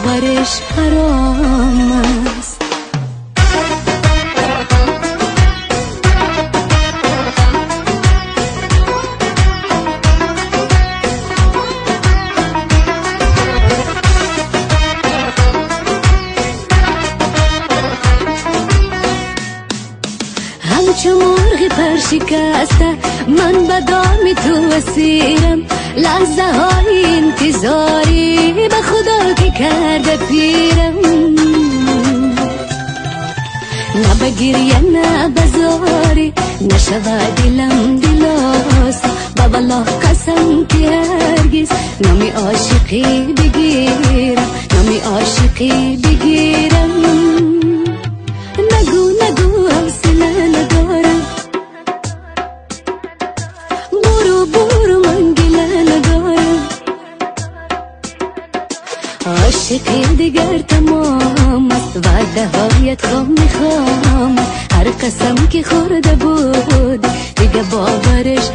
باورش حرام است. همچو مرغ پرشکسته من به دام تو اسیرم، لحظه های انتظاری به خدا که کرده پیرم. نه به گریه نه به زاری نشود دلم دلاسا، به والله قسم که هرگز نمی عاشقی بگیرم، نمی عاشقی بگیرم. نگو نگو حوصله ندارم، برو برو من گله ندارم. عاشقی دیگر تمام است، وعده هایت خام میخوام، هر قسم که خورده بود دیگه باورش